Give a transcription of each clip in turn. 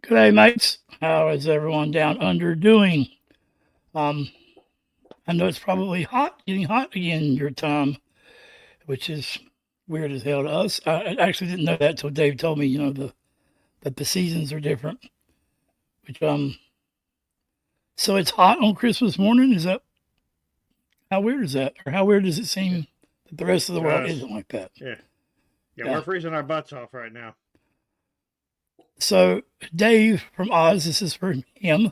Good day, mates. How is everyone down under doing? I know it's probably hot, getting hot again your time, which is weird as hell to us. I actually didn't know that until Dave told me, that the seasons are different. Which so it's hot on Christmas morning. Is that how weird is that, or how weird does it seem that the rest of the world isn't like that? Yeah, we're freezing our butts off right now. So Dave from Oz, this is for him.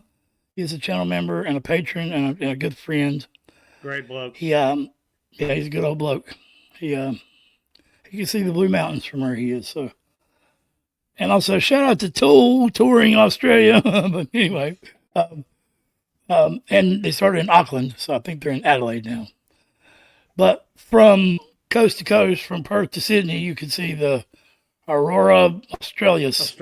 He's a channel member and a patron and a good friend. Great bloke. He's a good old bloke. He can see the Blue Mountains from where he is. So, and also shout out to Tool touring Australia. But anyway, and they started in Auckland, so I think they're in Adelaide now. But from coast to coast, from Perth to Sydney, you can see the Aurora Australis.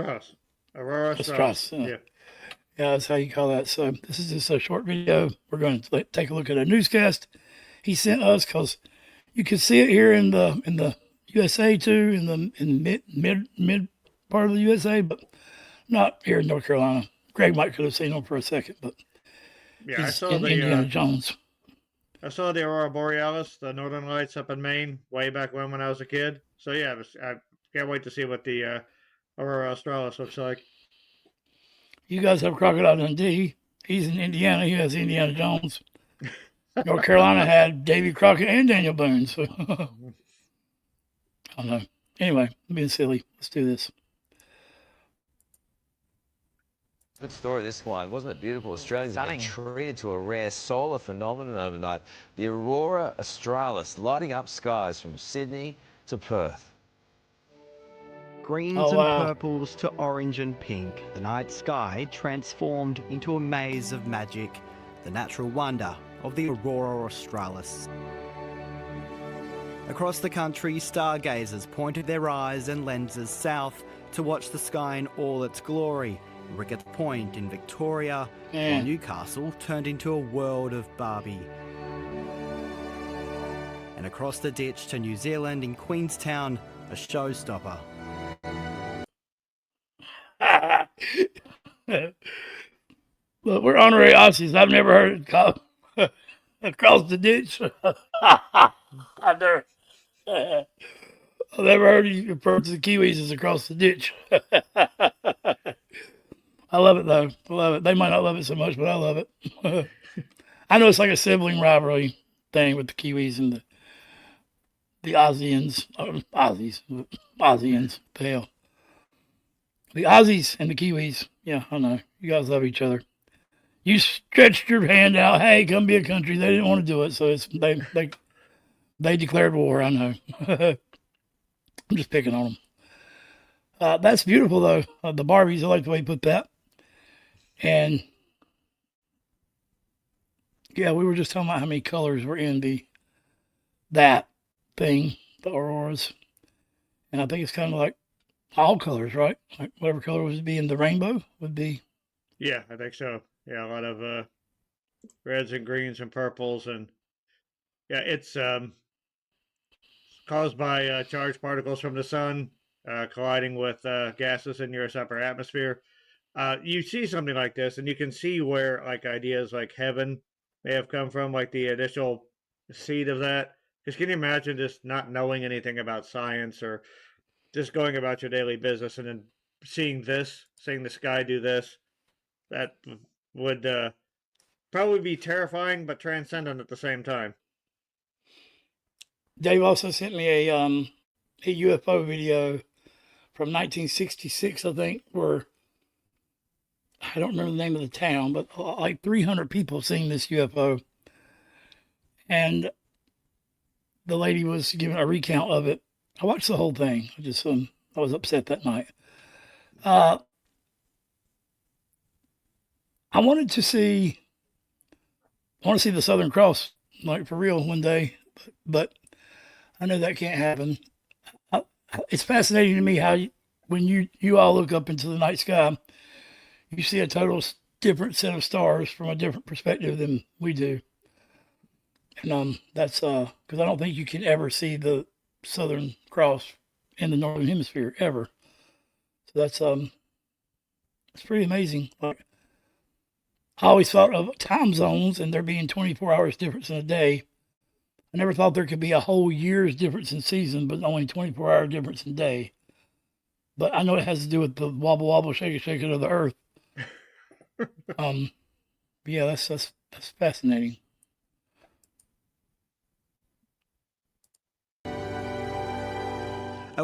Aurora Australis. Yeah, that's how you call that. So this is just a short video. We're going to take a look at a newscast he sent us because you can see it here in the USA too, in the mid part of the USA, but not here in North Carolina. Greg might could have seen him for a second, but yeah, I saw Indiana Jones. I saw the Aurora Borealis, the Northern Lights up in Maine, way back when I was a kid. So yeah, I can't wait to see what the Aurora Australis looks like. You guys have Crocodile Dundee. He's in Indiana. He has Indiana Jones. North Carolina had Davy Crockett and Daniel Boone. So I don't know. Anyway, I'm being silly. Let's do this. Good story, this one. Wasn't it beautiful? Australians have been treated to a rare solar phenomenon overnight. The Aurora Australis lighting up skies from Sydney to Perth. Greens and purples to orange and pink, the night sky transformed into a maze of magic, the natural wonder of the Aurora Australis. Across the country, stargazers pointed their eyes and lenses south to watch the sky in all its glory. Ricketts Point in Victoria, while Newcastle turned into a world of Barbie. And across the ditch to New Zealand in Queenstown, a showstopper. Look, we're honorary Aussies. I've never heard it called across the ditch. I've never heard you refer to the Kiwis as across the ditch. I love it, though. I love it. They might not love it so much, but I love it. I know it's like a sibling rivalry thing with the Kiwis and the Aussians. Aussians, the hell. The Aussies and the Kiwis. Yeah, I know. You guys love each other. You stretched your hand out. Hey, come be a country. They didn't want to do it, so they declared war. I know. I'm just picking on them. That's beautiful, though. The Barbies, I like the way you put that. And yeah, we were just talking about how many colors were in that thing, the auroras. And I think it's kind of like all colors, right? Like whatever color would be in the rainbow would be. Yeah, I think so. Yeah, a lot of reds and greens and purples, and yeah, it's caused by charged particles from the sun colliding with gases in your upper atmosphere. You see something like this, and you can see where like ideas like heaven may have come from, like the initial seed of that. Because can you imagine just not knowing anything about science or just going about your daily business and then seeing the sky do this? That would probably be terrifying, but transcendent at the same time. Dave also sent me a UFO video from 1966, I think, where I don't remember the name of the town, but like 300 people seeing this UFO. And the lady was giving a recount of it. I watched the whole thing. I was upset that night. I want to see the Southern Cross, like for real, one day, but I know that can't happen. It's fascinating to me how when you all look up into the night sky, you see a total different set of stars from a different perspective than we do. And that's because I don't think you can ever see the Southern Cross in the Northern Hemisphere ever. So that's It's pretty amazing. Like, I always thought of time zones and there being 24 hours difference in a day. I never thought there could be a whole year's difference in season, but only 24-hour difference in day. But I know it has to do with the wobble wobble shake shake of the earth. But yeah, that's fascinating. At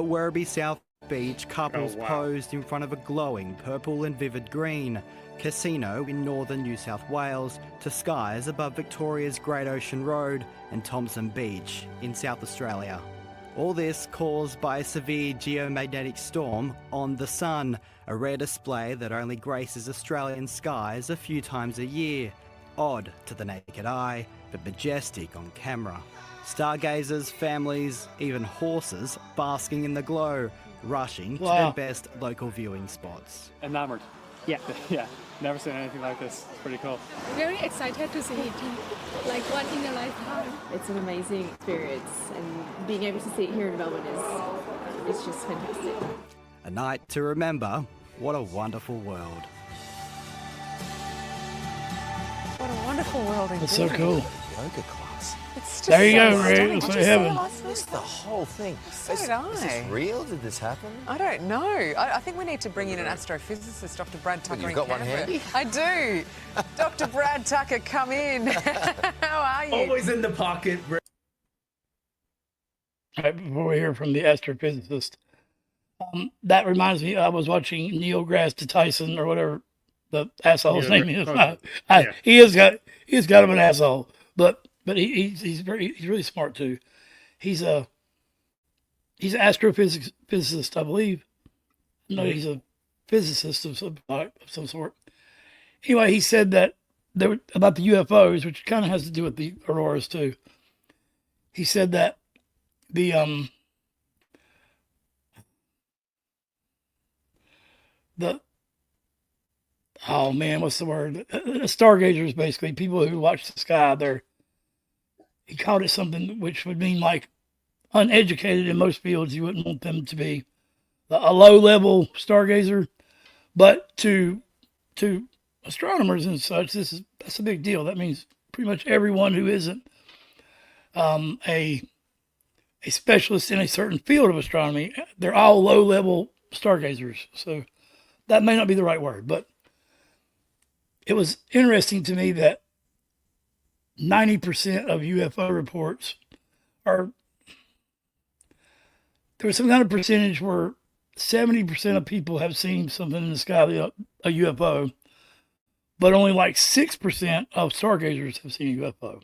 Werribee South Beach, couples posed in front of a glowing purple and vivid green casino in northern New South Wales to skies above Victoria's Great Ocean Road and Thompson Beach in South Australia. All this caused by a severe geomagnetic storm on the sun, a rare display that only graces Australian skies a few times a year. Odd to the naked eye, but majestic on camera. Stargazers, families, even horses basking in the glow, rushing to their best local viewing spots. Enamored. Yeah. Yeah. Never seen anything like this. It's pretty cool. Very excited to see it. Like one in a lifetime. It's an amazing experience, and being able to see it here in Melbourne is just fantastic. A night to remember. What a wonderful world. What a wonderful world indeed. That's so cool. Yoga class. It's just There you so go, Ray. stunning. That's Did what you see heaven. it last night? It's the whole thing. So is, did I. Is this real? Did this happen? I don't know. I think we need to bring in an astrophysicist, Dr. Brad Tucker. You've in got one Canberra. handy? I do. Dr. Brad Tucker, come in. How are you? Always in the pocket. Right before we hear from the astrophysicist, that reminds me, I was watching Neil deGrasse Tyson or whatever the asshole's name is. He has got him an asshole, but he's really smart too. He's an astrophysicist, I believe. No, he's a physicist of some sort. Anyway, he said that about the UFOs, which kind of has to do with the auroras too. He said that the oh man, what's the word? Stargazers, basically people who watch the sky. He called it something which would mean like uneducated in most fields. You wouldn't want them to be a low-level stargazer, but to astronomers and such, that's a big deal. That means pretty much everyone who isn't a specialist in a certain field of astronomy, they're all low-level stargazers. So that may not be the right word, but it was interesting to me that 90% of UFO reports there was some kind of percentage where 70% of people have seen something in the sky, a UFO, but only like 6% of stargazers have seen a UFO.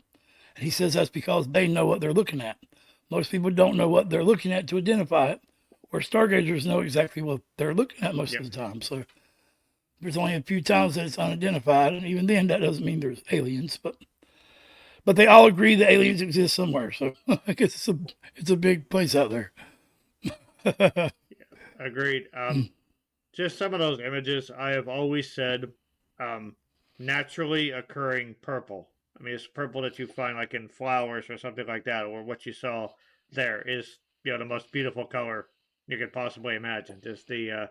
And he says that's because they know what they're looking at. Most people don't know what they're looking at to identify it, where stargazers know exactly what they're looking at most of the time. So there's only a few times that it's unidentified, and even then that doesn't mean there's aliens, but they all agree that aliens exist somewhere. So I guess it's a big place out there. Agreed. Just some of those images, I have always said naturally occurring purple. I mean, it's purple that you find like in flowers or something like that, or what you saw there is, the most beautiful color you could possibly imagine. Just the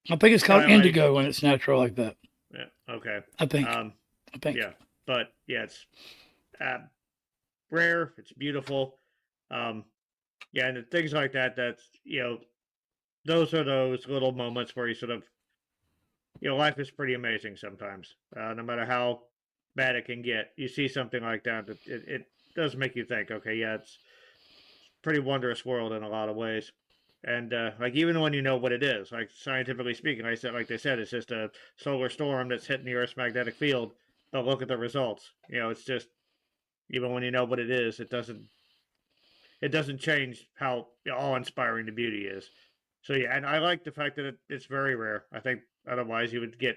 I think it's called indigo when it's natural like that. Yeah. Okay. I think. Yeah. But yeah, it's rare. It's beautiful. Yeah, and things like that. That's those are those little moments where you sort of, life is pretty amazing sometimes. No matter how bad it can get, you see something like that. It does make you think. Okay, yeah, it's a pretty wondrous world in a lot of ways. And like even when you know what it is, like scientifically speaking, like they said, it's just a solar storm that's hitting the Earth's magnetic field. But look at the results. It's just even when you know what it is, it doesn't change how awe-inspiring the beauty is. So yeah, and I like the fact that it's very rare. I think otherwise you would get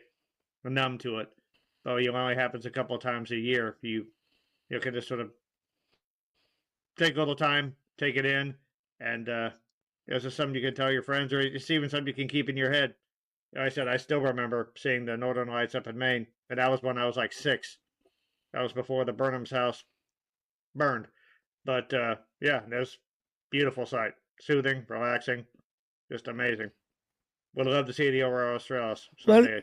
numb to it. But it only happens a couple of times a year. You can just sort of take a little time, take it in, and it's just something you can tell your friends, or it's even something you can keep in your head. Like I said, I still remember seeing the Northern Lights up in Maine, and that was when I was like 6. That was before the Burnham's house burned. But yeah, it was a beautiful sight. Soothing, relaxing, just amazing. Would love to see the Aurora Australis someday.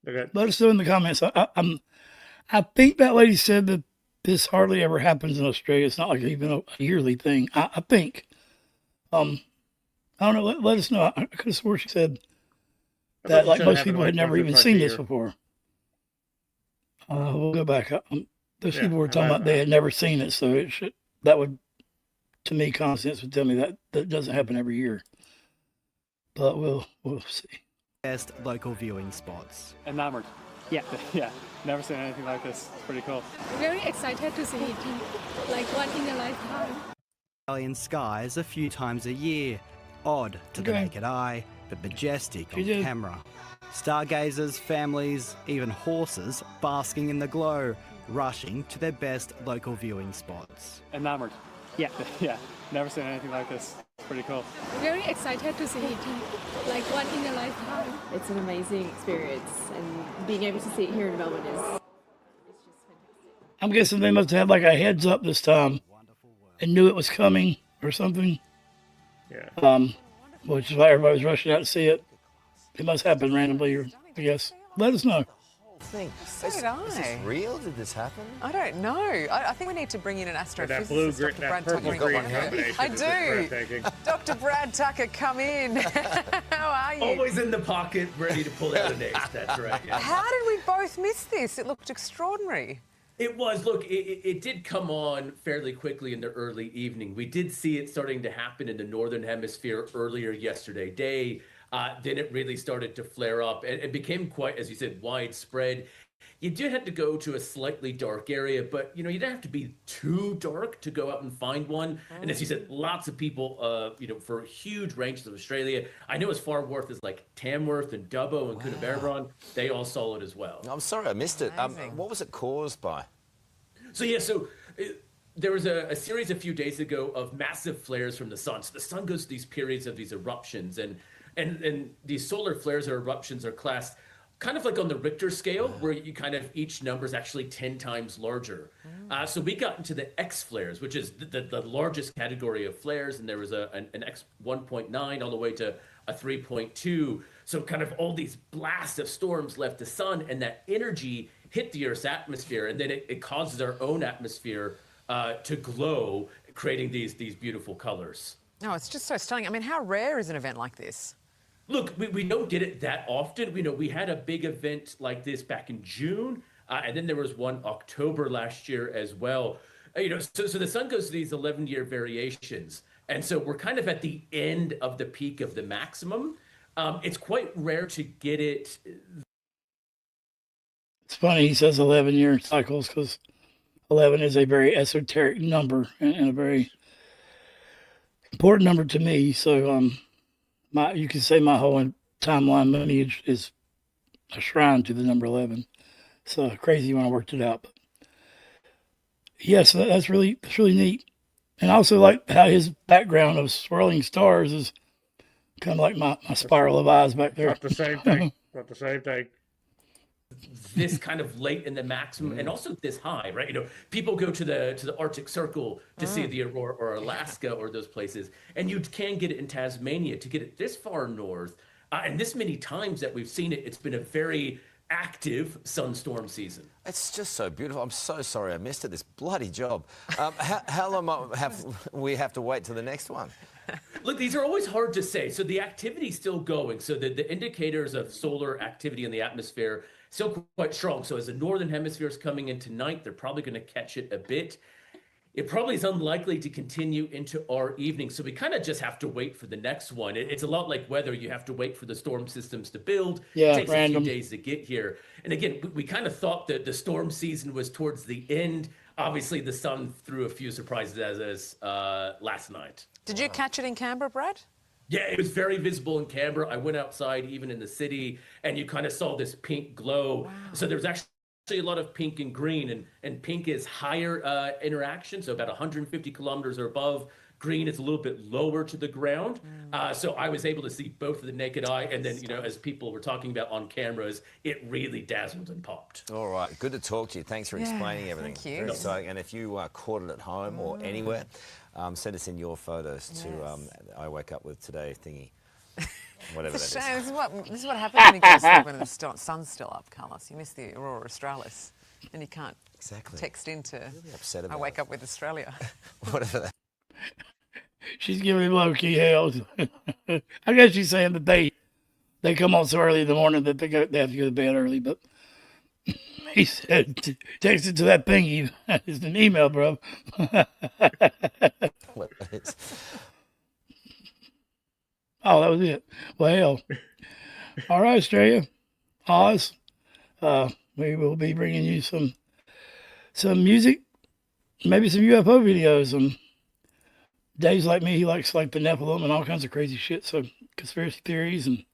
Okay. Let us know in the comments. I think that lady said that this hardly ever happens in Australia. It's not like even a yearly thing. I think. I don't know. Let us know. I could have swore she said I that thought like you said it most happened, people had like, never once or even twice seen a this year. before. We'll go back. Those Yeah, people were talking about they had never seen it, so it should. That would, to me, common sense would tell me that that doesn't happen every year. But we'll see. Best local viewing spots. Enamored. Yeah, yeah. Never seen anything like this. It's pretty cool. Very excited to see it, like one in a lifetime. Australian skies a few times a year. Odd to the Okay. naked eye, but majestic She on did. camera. Stargazers, families, even horses basking in the glow, rushing to their best local viewing spots. Enamored. Yeah, yeah. Never seen anything like this. It's pretty cool. Very excited to see it, like one in a lifetime. It's an amazing experience, and being able to see it here in Melbourne is it's just fantastic. I'm guessing they must have had like a heads up this time and knew it was coming or something. Yeah. Which is why everybody was rushing out to see it. It must happen randomly, or I guess. Let us know. Thing. So is, did I. is this real? Did this happen? I don't know. I think we need to bring in an astrophysicist. That blue, Dr. that Brad purple Tucker. green combination. I is just do. breathtaking. Dr. Brad Tucker, come in. How are you? Always in the pocket, ready to pull out an ace. That's right. Yeah. How did we both miss this? It looked extraordinary. It was. Look, it did come on fairly quickly in the early evening. We did see it starting to happen in the northern hemisphere earlier yesterday day. Then it really started to flare up and it became quite, as you said, widespread. You did have to go to a slightly dark area, but you didn't have to be too dark to go out and find one. And as you said, lots of people, for huge ranges of Australia. I know as far north as like Tamworth and Dubbo and Coonabarabran, they all saw it as well. I'm sorry, I missed it. Amazing. What was it caused by? So there was a series a few days ago of massive flares from the sun. So the sun goes through these periods of these eruptions, and these solar flares or eruptions are classed kind of like on the Richter scale, where you kind of each number is actually 10 times larger. So we got into the X flares, which is the largest category of flares, and there was an X 1.9 all the way to a 3.2. So kind of all these blasts of storms left the sun, and that energy hit the Earth's atmosphere, and then it causes our own atmosphere to glow, creating these beautiful colors. No, it's just so stunning. I mean, how rare is an event like this? Look, we don't get it that often. We had a big event like this back in June, and then there was one October last year as well. So the sun goes to these 11-year variations, and so we're kind of at the end of the peak of the maximum. It's quite rare to get it. It's funny he says 11-year cycles because 11 is a very esoteric number and a very important number to me. So you could say my whole timeline lineage is a shrine to the number 11. It's crazy when I worked it out. But yes, that's really neat. And I also like how his background of swirling stars is kind of like my spiral of eyes back there. Not the same thing. Not the same thing. This kind of late in the maximum, and also this high, right? People go to the Arctic Circle to see the aurora, or Alaska, or those places, and you can get it in Tasmania. To get it this far north, and this many times that we've seen it, it's been a very active sunstorm season. It's just so beautiful. I'm so sorry I missed it. This bloody job. How long we have to wait till the next one? Look, these are always hard to say. So the activity's still going. So the indicators of solar activity in the atmosphere still quite strong. So as the northern hemisphere is coming in tonight, they're probably going to catch it a bit. It probably is unlikely to continue into our evening. So we kind of just have to wait for the next one. It's a lot like weather. You have to wait for the storm systems to build. Yeah, it takes random. a few days to get here. And again, we kind of thought that the storm season was towards the end. Obviously, the sun threw a few surprises at us last night. Did you catch it in Canberra, Brad? Yeah, it was very visible in Canberra. I went outside, even in the city, and you kind of saw this pink glow. Wow. So there was actually a lot of pink and green, and pink is higher interaction, so about 150 kilometers or above. Green is a little bit lower to the ground. So I was able to see both with the naked eye, and then, as people were talking about on cameras, it really dazzled and popped. All right, good to talk to you. Thanks for explaining everything. Thank you. Very exciting. And if you caught it at home or anywhere, send us in your photos to I Wake Up With Today thingy. Whatever It's a that shame. is. This is what happens when you go to sleep when the sun's still up, Carlos. You miss the Aurora Australis, and you can't Exactly. text into. Really upset I about wake up with Australia. Whatever that. She's giving him low-key hell. I guess she's saying that they come on so early in the morning that they have to go to bed early. But he said, text it to that thingy. It's an email, bro. What that is. Oh, that was it. Well, all right, Australia, Oz. We will be bringing you some music, maybe some UFO videos. Dave's like me; he likes like the Nephilim and all kinds of crazy shit. So conspiracy theories and.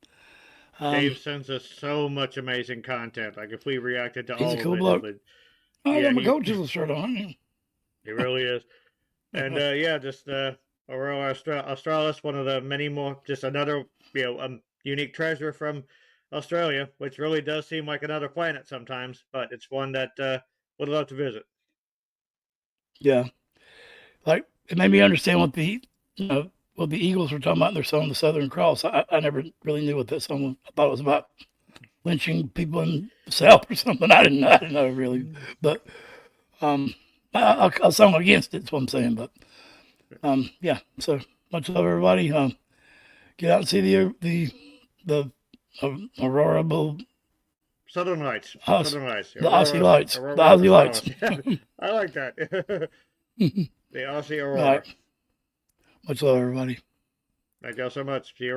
Dave sends us so much amazing content. Like if we reacted to He's all a cool of it, bloke. it would, I got my he- coaches shirt on. he really is. And just Aurora Australis, one of the many more, just another unique treasure from Australia, which really does seem like another planet sometimes, but it's one that would love to visit. Yeah, like it made me understand what the Eagles were talking about in their song, "The Southern Cross." I never really knew what that song was. I thought it was about lynching people in the South or something. I didn't know really, but a song against it. That's what I'm saying. But yeah. So much love, everybody. Get out and see the Aurora Southern Lights. Aus- Southern Lights. the Aussie Lights. Aurora The Aussie Lights. Australis. I like that. The Aussie Aurora. All right. Much love, everybody. Thank you all so much. See you around.